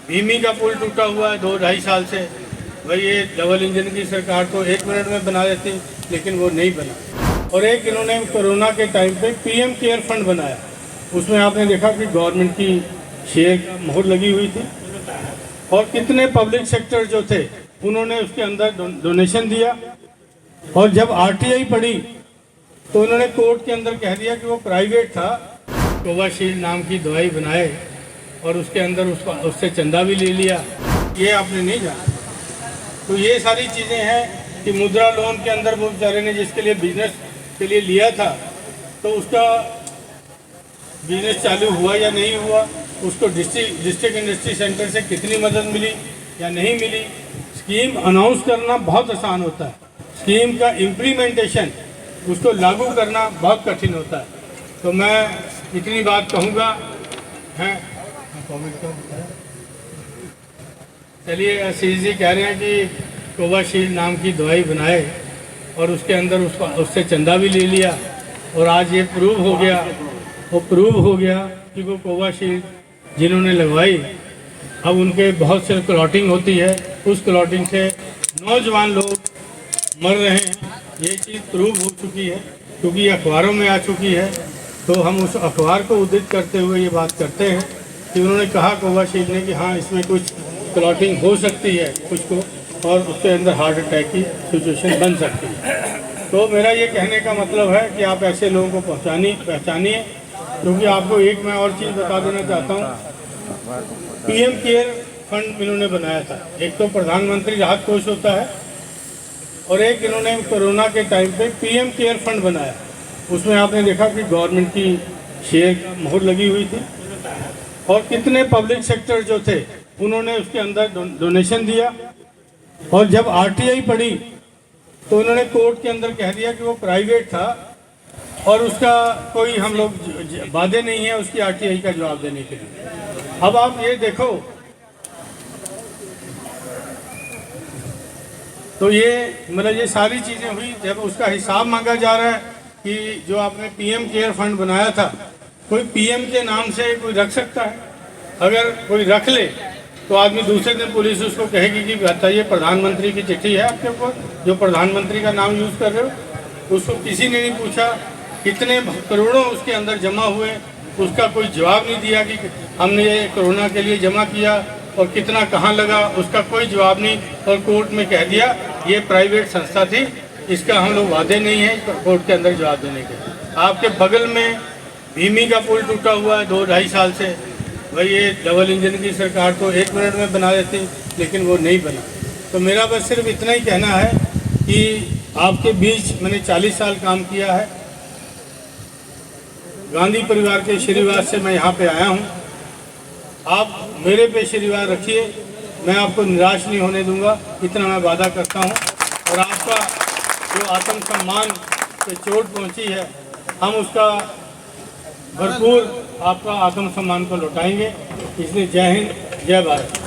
भीमी का पुल टूटा हुआ है 2-2.5 साल से। भाई ये डबल इंजन की सरकार तो 1 मिनट में बना देती, लेकिन वो नहीं बना। और एक इन्होंने कोरोना के टाइम पे पीएम केयर फंड बनाया। उसमें आपने देखा कि गवर्नमेंट की शेयर मोहर लगी हुई थी और कितने पब्लिक सेक्टर जो थे उन्होंने उसके अंदर डोनेशन दिया। और जब आरटीआई पड़ी तो उन्होंने कोर्ट के अंदर कह दिया कि वो प्राइवेट था। कोविशील्ड नाम की दवाई बनाए और उसके अंदर उससे चंदा भी ले लिया, ये आपने नहीं जाना। तो ये सारी चीज़ें हैं कि मुद्रा लोन के अंदर वो बेचारे ने जिसके लिए बिजनेस के लिए लिया था तो उसका बिजनेस चालू हुआ या नहीं हुआ, उसको डिस्ट्रिक्ट इंडस्ट्री सेंटर से कितनी मदद मिली या नहीं मिली। स्कीम अनाउंस करना बहुत आसान होता है, स्कीम का इम्प्लीमेंटेशन उसको लागू करना बहुत कठिन होता है। तो मैं इतनी बात कहूँगा हैं। चलिए, आशीष जी कह रहे हैं कि कोविशील्ड नाम की दवाई बनाए और उसके अंदर उससे चंदा भी ले लिया और आज ये प्रूव हो गया कि वो कोविशील्ड जिन्होंने लगवाई अब उनके बहुत से क्लॉटिंग होती है, उस क्लॉटिंग से नौजवान लोग मर रहे हैं। ये चीज़ प्रूव हो चुकी है क्योंकि अखबारों में आ चुकी है। तो हम उस अखबार को उद्धृत करते हुए ये बात करते हैं कि उन्होंने कहा कोविशील्ड ने कि हाँ इसमें कुछ क्लॉटिंग हो सकती है कुछ को, और उसके अंदर हार्ट अटैक की सिचुएशन बन सकती है। तो मेरा ये कहने का मतलब है कि आप ऐसे लोगों को पहचानिए। क्योंकि आपको एक मैं और चीज़ बता देना चाहता हूँ, पीएम केयर फंड इन्होंने बनाया था। एक तो प्रधानमंत्री राहत कोष होता है और एक इन्होंने कोरोना के टाइम पे पीएम केयर फंड बनाया। उसमें आपने देखा कि गवर्नमेंट की शेयर मोहर लगी हुई थी और कितने पब्लिक सेक्टर जो थे उन्होंने उसके अंदर डोनेशन दिया। और जब आरटीआई पड़ी तो उन्होंने कोर्ट के अंदर कह दिया कि वो प्राइवेट था और उसका कोई हम लोग वादे नहीं है उसकी आरटीआई का जवाब देने के लिए। अब आप ये देखो तो ये मतलब ये सारी चीज़ें हुई। जब उसका हिसाब मांगा जा रहा है कि जो आपने पीएम केयर फंड बनाया था, कोई पीएम के नाम से कोई रख सकता है? अगर कोई रख ले तो आदमी दूसरे दिन पुलिस उसको कहेगी कि बताइए प्रधानमंत्री की चिट्ठी है आपके ऊपर, जो प्रधानमंत्री का नाम यूज़ कर रहे हो। उसको किसी ने नहीं पूछा कितने करोड़ों उसके अंदर जमा हुए, उसका कोई जवाब नहीं दिया कि हमने ये कोरोना के लिए जमा किया और कितना कहाँ लगा, उसका कोई जवाब नहीं। और कोर्ट में कह दिया ये प्राइवेट संस्था थी, इसका हम लोग वादे नहीं है कोर्ट के अंदर जवाब देने के। आपके बगल में भीमी का पुल टूटा हुआ है 2-2.5 साल से। भाई ये डबल इंजन की सरकार तो 1 मिनट में बना देती, लेकिन वो नहीं बना। तो मेरा बस सिर्फ इतना ही कहना है कि आपके बीच मैंने 40 साल काम किया है। गांधी परिवार के आशीर्वाद से मैं यहाँ पे आया हूँ। आप मेरे पे आशीर्वाद रखिए, मैं आपको निराश नहीं होने दूंगा, इतना मैं वादा करता हूँ। और आपका जो आत्मसम्मान पे चोट पहुँची है, हम उसका भरपूर आपका आत्मसम्मान को लौटाएंगे। इसलिए जय हिंद, जय भारत।